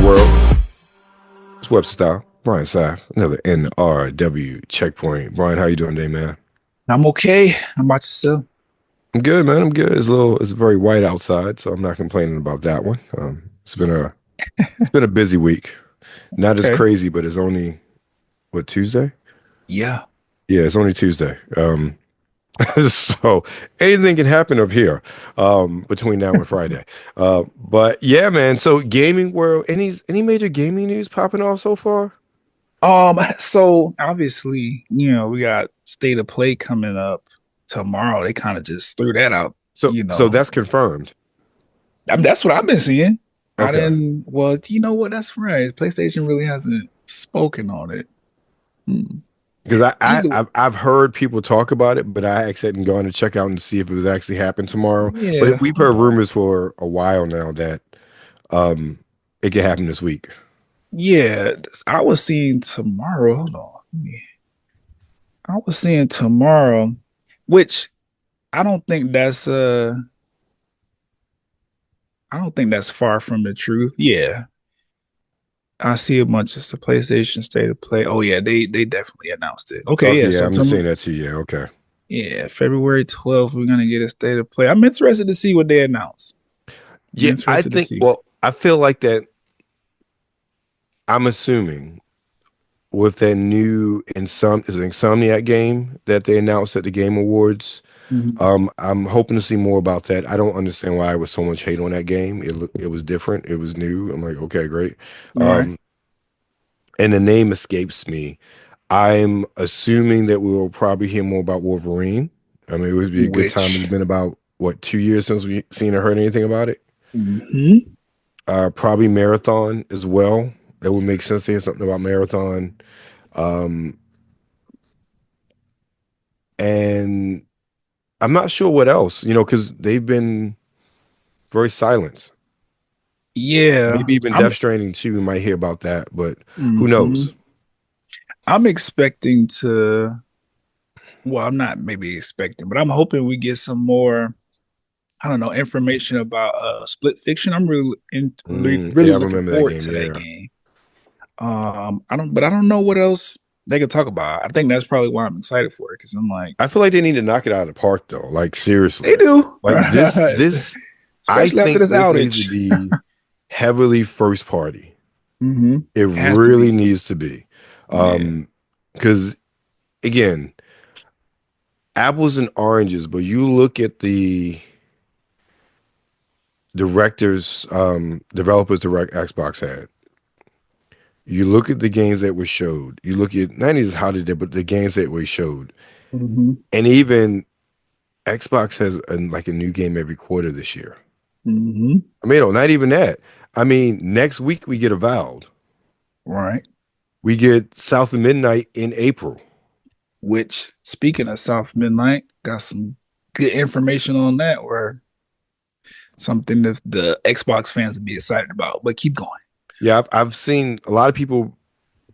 world. It's Web Style. Brian Saff, another NRW checkpoint. Brian, how you doing today, man? I'm okay. How about yourself? I'm good, man. I'm good. It's very white outside, so I'm not complaining about that one. It's been a busy week. Not as Okay. crazy, but it's only what, Tuesday? Yeah. Yeah, it's only Tuesday. So anything can happen up here between now and Friday. But yeah, man. So gaming world, any major gaming news popping off so far? So obviously, we got State of Play coming up tomorrow. They kind of just threw that out, So that's confirmed. I mean, that's what I've been seeing. I Okay. didn't, well, you know what? That's right. PlayStation really hasn't spoken on it. Hmm. Because Either, I've heard people talk about it, but I actually hadn't gone to check out and see if it was actually happening tomorrow. yeah, But we've hold heard on. rumors for a while now that um it could happen this week. Yeah, I was seeing tomorrow. Hold on. I was seeing tomorrow, which I don't think that's I don't think that's far from the truth. Yeah. I see a bunch of the PlayStation State of Play. Oh yeah, they definitely announced it. Okay, Okay, yeah. yeah, So I'm just saying that to you. Yeah, okay. yeah, February 12th, we're gonna get a State of Play. I'm interested to see what they announce. I'm Yeah, I interested to think, see. well, I feel like that I'm assuming with that new Insomniac game that they announced at the Game Awards. Mhm. I'm hoping to see more about that. I don't understand why there was so much hate on that game. It was different. It was new. I'm like, okay, great. Right. Um, and the name escapes me. I'm assuming that we will probably hear more about Wolverine. I mean, it would be a good time. It's Which been about what, 2 years since we seen or heard anything about it. mhm. Probably Marathon as well. It would make sense to hear something about Marathon. Um, and I'm not sure what else, because they've been very silent. Yeah. Maybe even Death Stranding 2, we might hear about that, but who knows? Mhm. I'm expecting to, well, I'm not maybe expecting, but I'm hoping we get some more, I don't know, information about Split Fiction. I'm really Yeah, I looking remember that forward game. to that Yeah. game. I don't know what else they could talk about. I think that's probably why I'm excited for it because I'm like, I feel like they need to knock it out of the park though. Like they seriously. do, Like this I especially after think this this needs to outage. be heavily first party. Hmm. It Has to really be. needs to be. Yeah. Because again, apples and oranges, but you look at the developers direct Xbox had. You look at the games that were showed. You look at not even how they did, but the games that were showed. Hmm. And even Xbox has like a new game every quarter this year. Hmm. I mean, no, not even that. I mean, next week we get Avowed. Right. We get South of Midnight in April. Which, speaking of South Midnight, got some good information on that, or something that the Xbox fans would be excited about. But keep going. Yeah, I've seen a lot of people.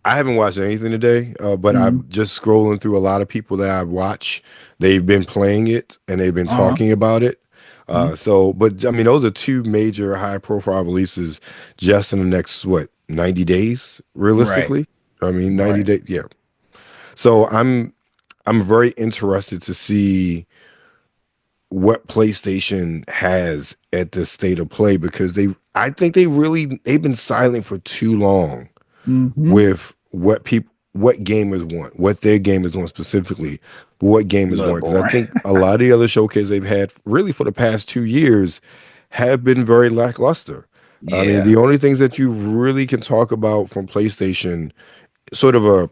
I haven't watched anything today, but Hmm. I've just scrolling through a lot of people that I've watched. They've been playing it and they've been Uh-huh. talking about it. Mhm. But I mean, those are two major high profile releases just in the next, what, 90 days, Right. realistically? I mean, 90 Right. days. Yeah. So I'm very interested to see what PlayStation has at this state of play because I think they've been silent for too long Hmm. with what gamers want, what their gamers want specifically, what gamers want. Because I Bloodborne. think a lot of the other showcases they've had really for the past 2 years have been very lackluster. I mean, Yeah. the only things that you really can talk about from PlayStation, sort of a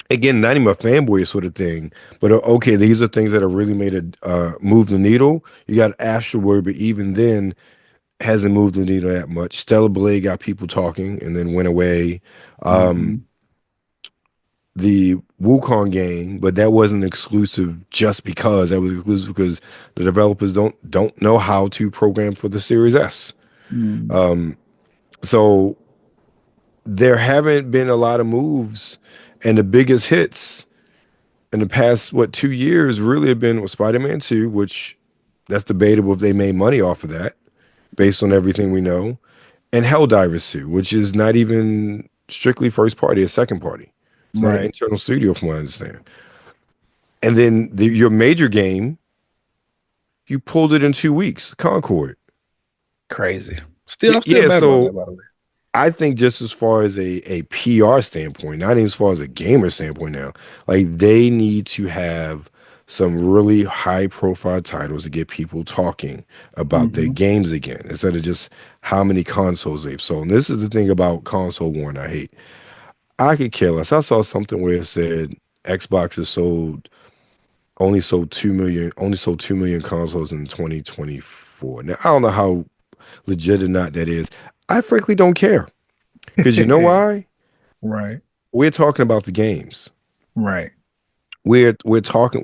again, not even a fanboy sort of thing, but okay, these are things that have really made it move the needle. You got Astroworld, but even then hasn't moved the needle that much. Stellar Blade got people talking and then went away. Um, Hmm. the Wukong game, but that wasn't exclusive just because that was exclusive because the developers don't know how to program for the Series S. Hmm. Um, so there haven't been a lot of moves, and the biggest hits in the past, what, 2 years really have been with Spider-Man 2, which that's debatable if they made money off of that based on everything we know. and Helldivers 2, which is not even strictly first party, it's second party. It's not an Right. internal studio from what I understand. And then your major game, you pulled it in 2 weeks, Concord. Crazy. Yeah, I'm still yeah, mad about that, so by the way. I think just as far as a PR standpoint, not even as far as a gamer standpoint now, like they need to have some really high profile titles to get people talking about their Hmm. games again, instead of just how many consoles they've sold. And this is the thing about console war I hate. I could care less. I saw something where it said Xbox has only sold 2 million consoles in 2024. Now I don't know how legit or not that is. I frankly don't care. Because you know why? Right. We're talking about the games. Right. We were talking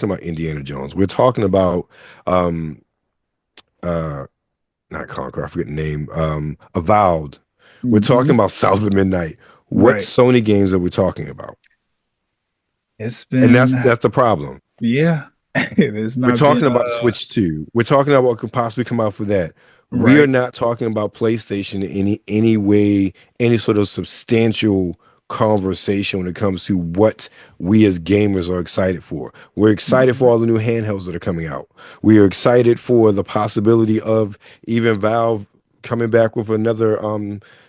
about Indiana Jones. We're talking about um uh not Conquer, I forget the name. Avowed. We're Hmm. talking about South of Midnight. What Right. Sony games are we talking about? It's And been, that's the problem. yeah. There's We're not been talking about Switch 2. We're talking about what could possibly come out for that. We are right. not talking about PlayStation in any way, any sort of substantial conversation when it comes to what we as gamers are excited for. We're excited for Mhm. all the new handhelds that are coming out. We are excited for the possibility of even Valve coming back with another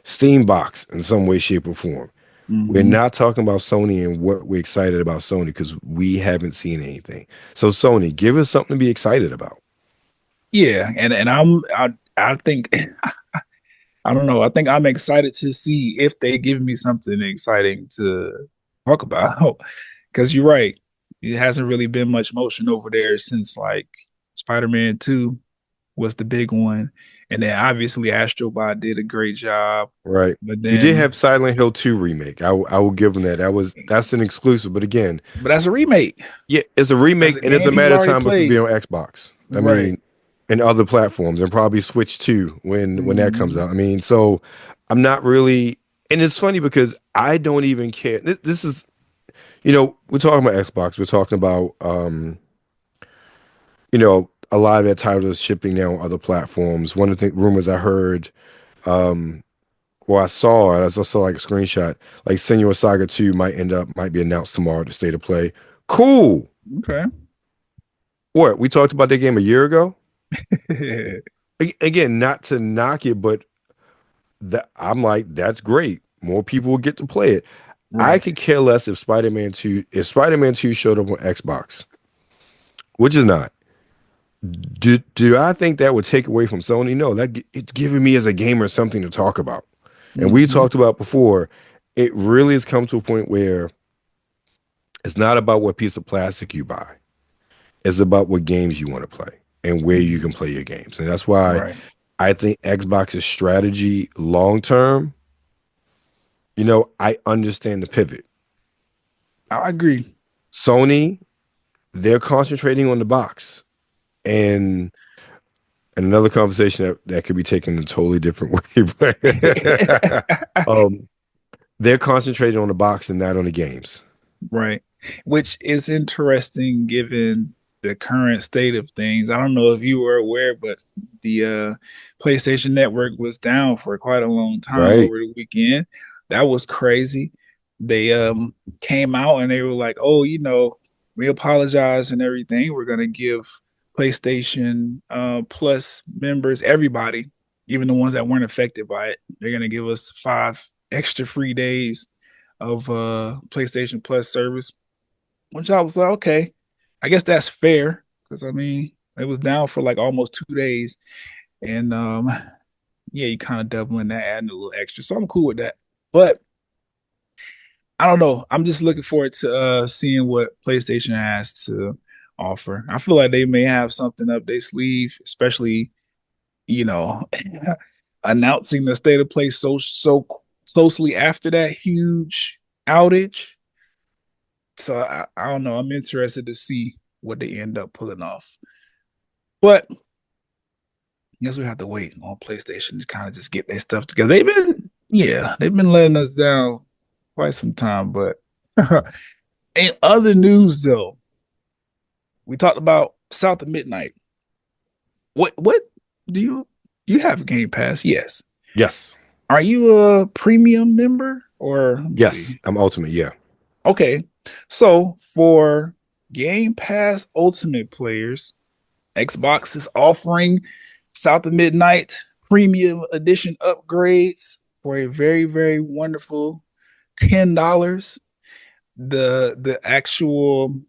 Steam box in some way, shape, or form. We're Hmm. not talking about Sony and what we're excited about Sony because we haven't seen anything. So Sony, give us something to be excited about. Yeah, and I think I don't know. I think I'm excited to see if they give me something exciting to talk about. Because you're right, it hasn't really been much motion over there since like Spider-Man 2 was the big one, and then obviously Astrobot did a great job. Right. But You did then, have Silent Hill 2 remake. I will give them that. That's an exclusive. But again, but that's a remake. yeah, it's a That's remake a and it's a game people matter of already time before it played. be on Xbox. I Right. mean, and other platforms and probably Switch 2 when that comes Hmm. out. I mean, so I'm not really, and it's funny because I don't even care. This is, we're talking about Xbox. We're talking about a lot of their titles is shipping now on other platforms. One of the rumors I heard, um, or I saw like a screenshot, like Senua Saga 2 might be announced tomorrow at the State of Play. Cool. Okay. What? We talked about that game a year ago? Again, not to knock it, but that I'm like, that's great. More people will get to play it. I Right. could care less if Spider-Man 2 showed up on Xbox, which is not. Do I think that would take away from Sony? No, it's giving me as a gamer something to talk about. And we Hmm. talked about before, it really has come to a point where it's not about what piece of plastic you buy. It's about what games you want to play and where you can play your games. And that's why Right. I think Xbox's strategy long term, I understand the pivot. I agree. Sony, they're concentrating on the box. And another conversation that could be taken a totally different way. But they're concentrating on the box and not on the games. Right. Which is interesting given the current state of things. I don't know if you were aware, but the PlayStation Network was down for quite a long time Right. over the weekend. That was crazy. They came out and they were like, "Oh, we apologize and everything. We're going to give PlayStation Plus members, everybody, even the ones that weren't affected by it, they're going to give us 5 extra free days of PlayStation Plus service, which I was like, okay, I guess that's fair because I mean it was down for like almost 2 days, and yeah, you kind of doubling that, adding a little extra, so I'm cool with that. But I don't know. I'm just looking forward to seeing what PlayStation has to offer. I feel like they may have something up their sleeve, especially you know announcing the state of play so closely after that huge outage. So I don't know. I'm interested to see what they end up pulling off. But I guess we have to wait on PlayStation to kind of just get their stuff together. They've been letting us down quite some time. But in other news, though, we talked about South of Midnight. What do you have Game Pass? Yes. Yes. Are you a premium member or let me Yes. see? I'm Ultimate. Yeah. Okay. So for Game Pass Ultimate players, Xbox is offering South of Midnight Premium Edition upgrades for a very, very wonderful $10. The actual,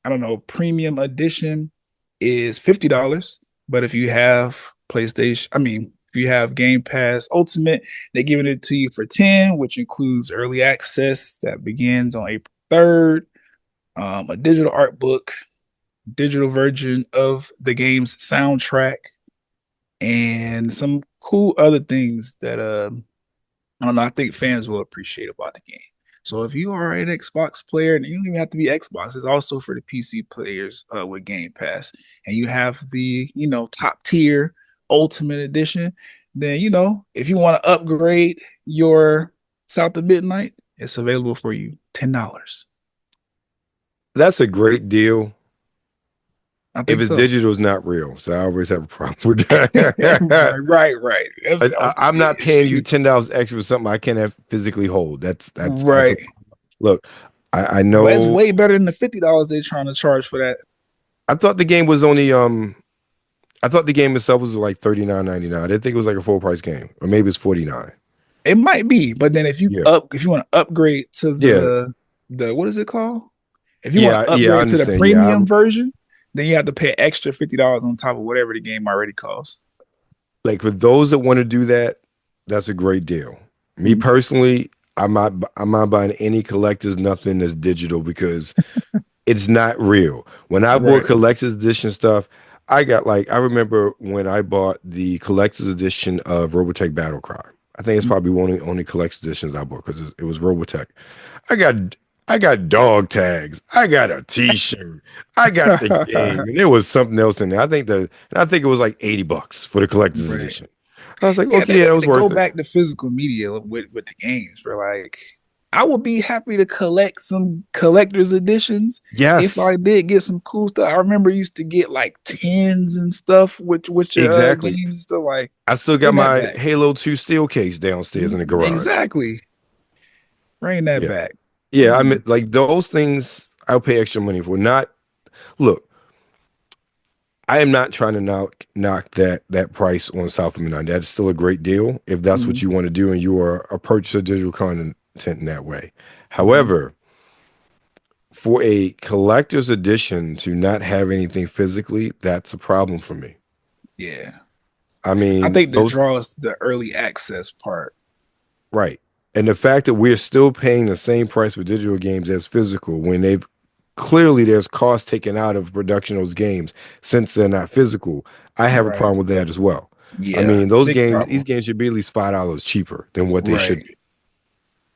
I don't know, premium edition is $50. But if you have PlayStation, I mean, if you have Game Pass Ultimate, they're giving it to you for 10, which includes early access that begins on April 3rd, a digital art book, digital version of the game's soundtrack, and some cool other things that I don't know, I think fans will appreciate about the game. So if you are an Xbox player, and you don't even have to be Xbox, it's also for the PC players with Game Pass, and you have the top tier Ultimate Edition, then if you want to upgrade your South of Midnight, it's available for you $10. That's a great deal. I If think it's so. digital, it's not real. So I always have a problem with right, that. right. That's gonna I'm be an not paying you issue. $10 extra for something I can't have physically hold. That's a Right. look. I But it's know. way better than the $50 they're trying to charge for that. I thought the game was only I thought the game itself was like 39.99. I didn't think it was like a full price game, or maybe it's 49. It might be, but then Yeah, if you want to upgrade to yeah, the what is it called? If you want yeah, to yeah. I upgrade to the understand. Yeah, premium I'm version, then you have to pay extra $50 on top of whatever the game already costs. like for those that want to do that, that's a great deal. Me Mhm. personally, I'm not buying any collectors nothing that's digital because it's not real. When I bought Right. collector's edition stuff, I got like I remember when I bought the collector's edition of Robotech Battle Cry. I think it's Mhm. probably one of the only collector's editions I bought because it was Robotech. I got I got dog tags. I got a T-shirt. I got the game, and there was something else in there. I think it was like $80 for the collector's Right. edition. I was like, Yeah, okay, they yeah, that need was to go worth it. back to physical media with the games. For like, I would be happy to collect some collector's editions if Yes, I did get some cool stuff. I remember I used to get like tins and stuff with your exactly. games and stuff. Like, I still got bring that my back. Halo 2 steel case downstairs in the garage. Exactly, bring that Yeah. back. Yeah, I mean, Mm, like those things I'll pay extra money for. Not look, I am not trying to knock that price on South of Midnight. That's still a great deal if that's what mm, you want to do and you are a purchaser of digital content in that way. mm. However, for a collector's edition to not have anything physically, that's a problem for me. Yeah, I I mean, think the those draw is the early access part. right. And the fact that we're still paying the same price for digital games as physical when they've clearly there's cost taken out of production of those games since they're not physical. I have a Right. problem with that as well. I Yeah, mean, those big games, these problem. games should be at least $5 cheaper than what they should Right. be,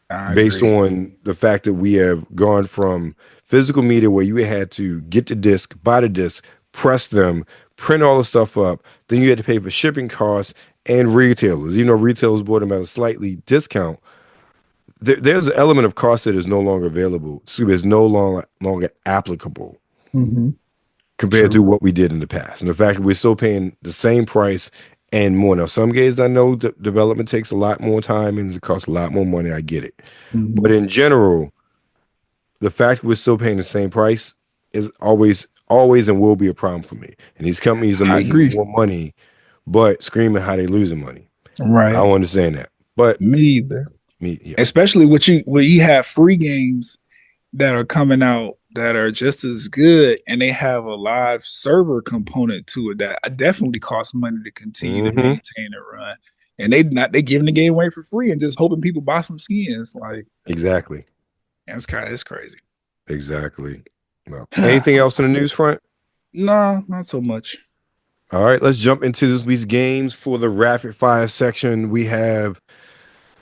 I based agree. on the fact that we have gone from physical media where you had to get the disc, buy the disc, press them, print all the stuff up, then you had to pay for shipping costs and retailers. Even though retailers bought them at a slightly discount, there's an element of cost that is no longer available. Excuse me, is no longer applicable Hmm. compared to True. what we did in the past. And the fact that we're still paying the same price and more. Now, some games I know development takes a lot more time and it costs a lot more money. I get it. But Hmm. in general, the fact we're still paying the same price is always and will be a problem for me. And these companies are I making agree. more money, but screaming how they losing money. I Right. don't understand that. But Me either. me, yeah. Especially when you have free games that are coming out that are just as good and they have a live server component to it that definitely costs money to continue to Hmm. maintain and run. And they giving the game away for free and just hoping people buy some skins. Like Exactly. it's crazy. Exactly. Well, anything else on the news front? No, not so much. All right, let's jump into this week's games for the rapid fire section. We have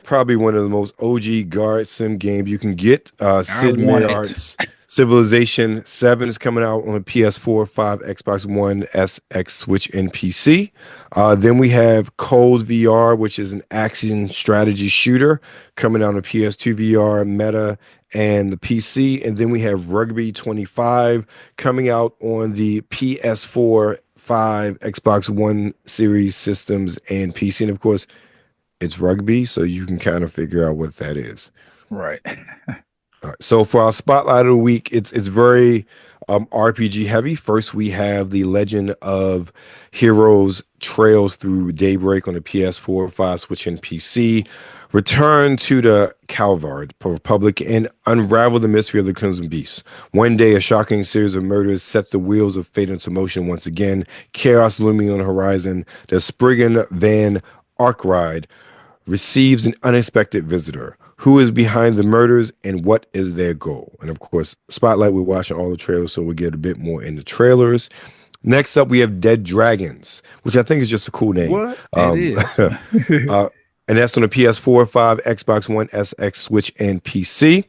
probably one of the most OG guard sim games you can get. I Sid want it. Meier's Civilization 7 is coming out on PS4, 5, Xbox One, SX, Switch, and PC. Then we have Cold VR, which is an action strategy shooter coming out on PS2 VR, Meta, and the PC. And then we have Rugby 25 coming out on the PS4, 5, Xbox One series systems, and PC. And of course, it's rugby, so you can kind of figure out what that is. Right. All right, so for our spotlight of the week, it's very RPG heavy. First, we have the Legend of Heroes Trails through Daybreak on the PS4, 5, Switch, and PC. Return to the Calvard Republic and unravel the mystery of the Crimson Beast. One day, a shocking series of murders set the wheels of fate into motion once again. Chaos looming on the horizon. The Spriggan Van Arkwright receives an unexpected visitor. Who is behind the murders and what is their goal? And of course, Spotlight, we're watching all the trailers, so we'll get a bit more in the trailers. Next up, we have Dead Dragons, which I think is just a cool name. What? It is. And that's on the PS4, 5, Xbox One, SX, Switch, and PC.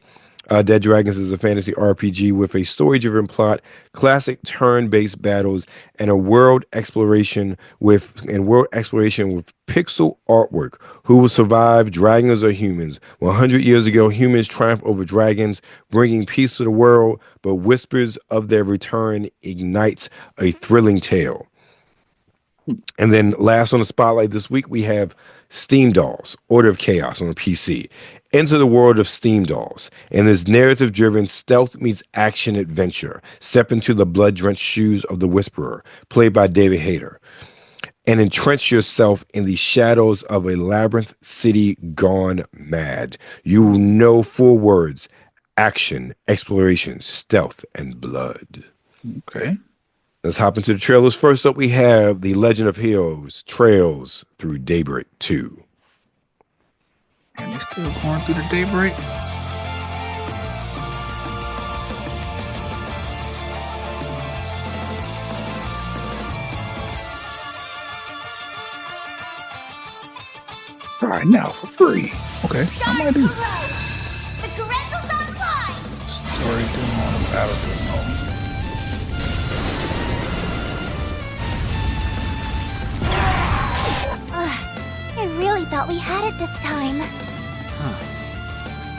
Dead Dragons is a fantasy RPG with a story-driven plot, classic turn-based battles, and a world exploration with pixel artwork. Who will survive, dragons or humans? 100 years ago, humans triumphed over dragons, bringing peace to the world, but whispers of their return ignite a thrilling tale. And then last on the spotlight this week, we have SteamDolls, Order of Chaos on the PC. Enter the world of SteamDolls. In this narrative-driven stealth meets action adventure, step into the blood-drenched shoes of the Whisperer, played by David Hayter, and entrench yourself in the shadows of a labyrinth city gone mad. You will know 4 words: action, exploration, stealth, and blood. Okay. Let's hop into the trailers. First up, we have The Legend of Heroes Trails through Daybreak 2. And they're still going through the Daybreak? All right, now for free. Okay, I might do. Story doing on the battlefield. I really thought we had it this time. Huh.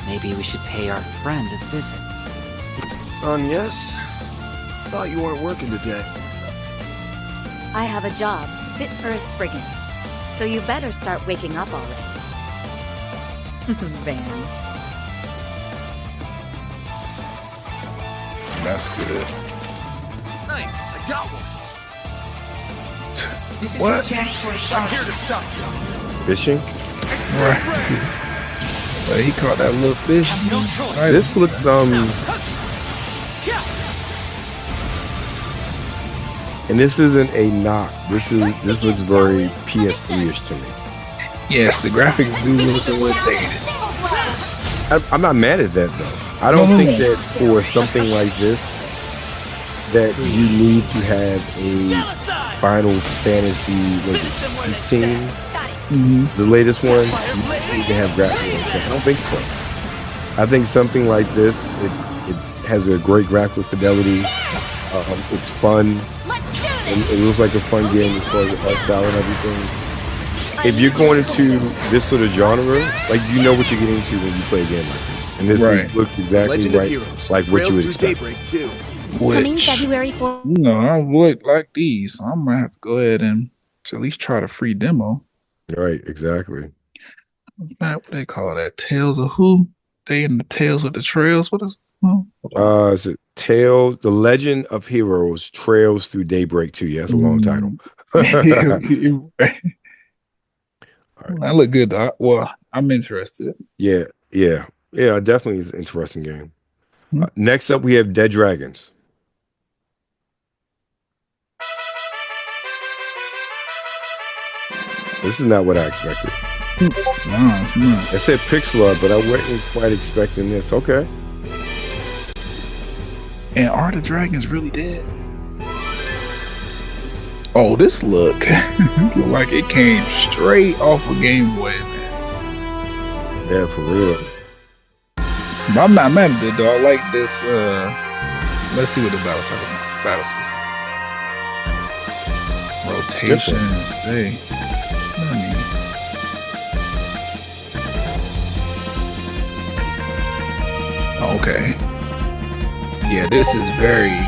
Maybe we should pay our friend a visit. Yes? Thought you weren't working today. I have a job fit for a Spriggan, so you better start waking up already. Van. That's good. Nice, I got one. This is What? your chance for a shot. I'm here to stop you. Fishing? Right. But he caught that little fish. No choice. Right. This looks and this isn't a knock. This looks very PS3-ish to me. Yes, the graphics do look a little dated. I'm not mad at that though. I don't think that for something like this that you need to have a Final Fantasy, was it 16? The latest one, you can have graphics. I don't think so. I think something like this, it has a great graphical fidelity. It's fun. It looks like a fun game as far as art style and everything. If you're going into this sort of genre, like you know what you're getting into when you play a game like this, and this looks exactly Legend of right, Heroes, like what you would Trails through expect. Daybreak 2. Coming Which, February 4th. you know, I would like these. So I'm gonna have to go ahead and at least try the free demo. Right, exactly. What they call that? Tales of who? They in the Tales with the Trails? What is? Oh, Is it The Legend of Heroes Trails through Daybreak 2? Yeah, that's a long title. That look good. Though. Well, I'm interested. Yeah, definitely is an interesting game. Next up, we have Dead Dragons. This is not what I expected. No, it's not. I said pixel art, but I wasn't quite expecting this. Okay. And are the dragons really dead? Oh, this look. This look like it came straight off of Game Boy Advance. Yeah, for real. But I'm not mad at it though. I like this. Let's see what the battle system. Rotation and stay. Okay. Yeah, this is very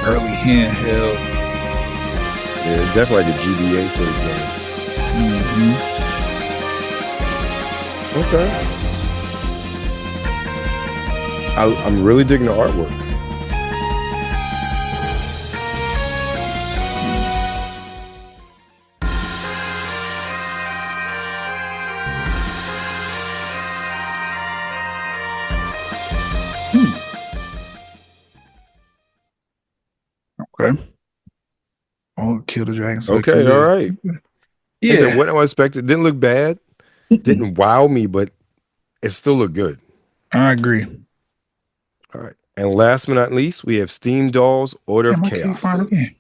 early handheld. Yeah, it's definitely like a GBA sort of game. Okay. I'm really digging the artwork. Okay. Oh, kill the dragon. So Okay, all right. Yeah. Listen, what I expected didn't look bad, didn't wow me, but it still looked good. I agree. All right. And last but not least, we have SteamDolls Order of Damn, I can't Chaos. find it again.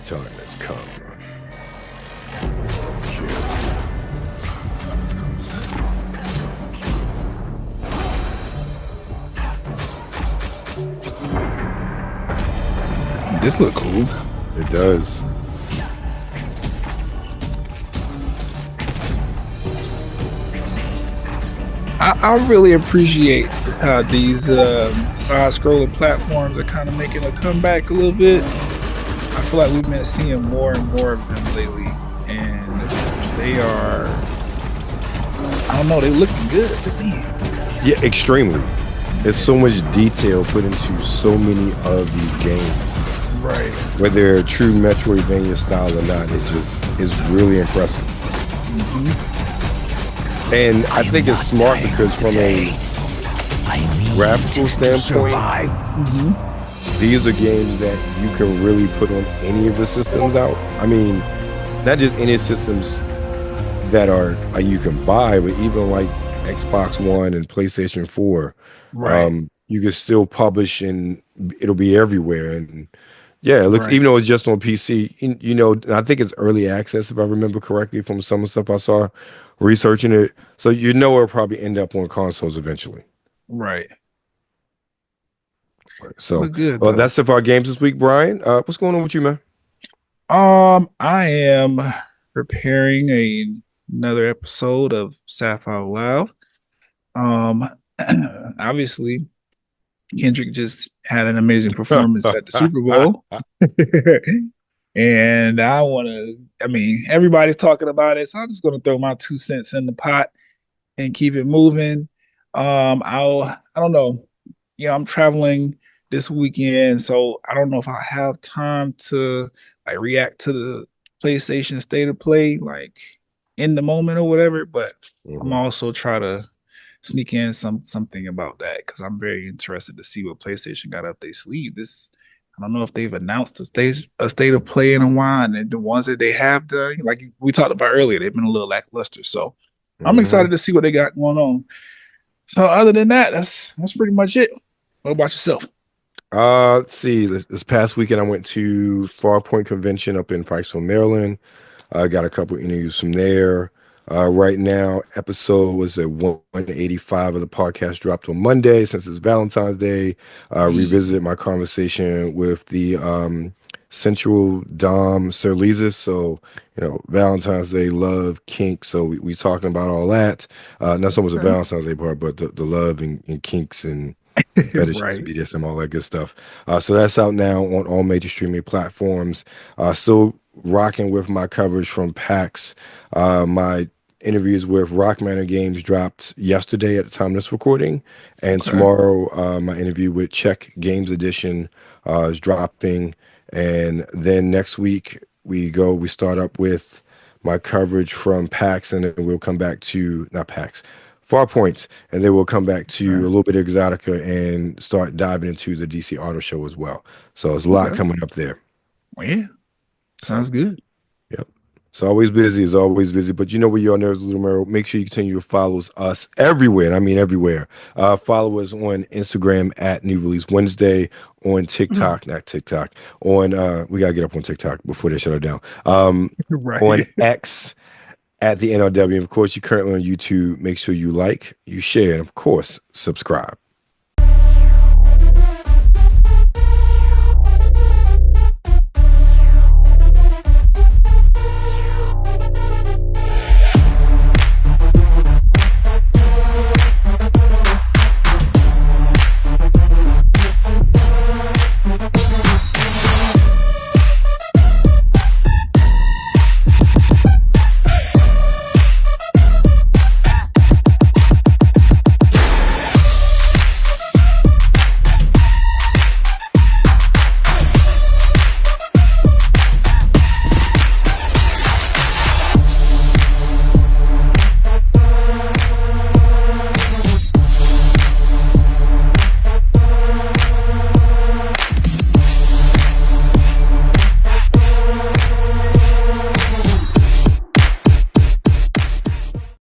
Time has come. This look cool. It does. I really appreciate how these side-scrolling platforms are kind of making a comeback a little bit. I feel like we've been seeing more and more of them lately, and they are, I don't know, they're looking good to me. Yeah, extremely. There's so much detail put into so many of these games. Right. Whether they're true Metroidvania style or not, it's really impressive. And I think it's smart because from a graphical standpoint, these are games that you can really put on any of the systems out. I mean, not just any systems that are you can buy, but even like Xbox One and PlayStation 4. Right. You can still publish and it'll be everywhere. And yeah, it looks, even though it's just on PC, you know, I think it's early access if I remember correctly from some of the stuff I saw researching it. So you know it'll probably end up on consoles eventually. Right. So good, well, that's it for our games this week, Brian. What's going on with you, man? I am preparing another episode of Sapphire Loud. Obviously, Kendrick just had an amazing performance at the Super Bowl. And I mean, everybody's talking about it, so I'm just gonna throw my 2 cents in the pot and keep it moving. I don't know. Yeah, I'm traveling this weekend, so I don't know if I have time to like react to the PlayStation State of Play like in the moment or whatever, but I'm also try to sneak in something about that because I'm very interested to see what PlayStation got up their sleeve. I don't know if they've announced a state of play in a while, and the ones that they have done, like we talked about earlier, they've been a little lackluster. So I'm excited to see what they got going on. So other than that, that's pretty much it. What about yourself? Let's see. This past weekend, I went to Farpoint Convention up in Pikesville, Maryland. I got a couple interviews from there. Right now, episode was at 185 of the podcast dropped on Monday since it's Valentine's Day. Revisited my conversation with the Central Dom Sir Liza. So, you know, Valentine's Day, love, kink. So we talking about all that. Not so much the Valentine's Day part, but the love and kinks and fetishes, BDSM, all that good stuff. So that's out now on all major streaming platforms. Still rocking with my coverage from PAX. My interviews with Rock Manor Games dropped yesterday at the time of this recording, and tomorrow my interview with Czech Games Edition is dropping, and then next week we start up with my coverage from PAX, and then we'll come back to not PAX, Farpoint, and then we'll come back to a little bit of Exotica and start diving into the DC Auto Show as well. So there's a lot coming up there. Yeah, sounds good. Yep. It's always busy, but you know where you are, Nerds Little Merrill. Make sure you continue to follow us everywhere, and I mean everywhere. Follow us on Instagram at New Release Wednesday, on TikTok, not TikTok, on we gotta get up on TikTok before they shut it down. On X at the NRW. And of course, you're currently on YouTube. Make sure you like, you share, and of course, subscribe.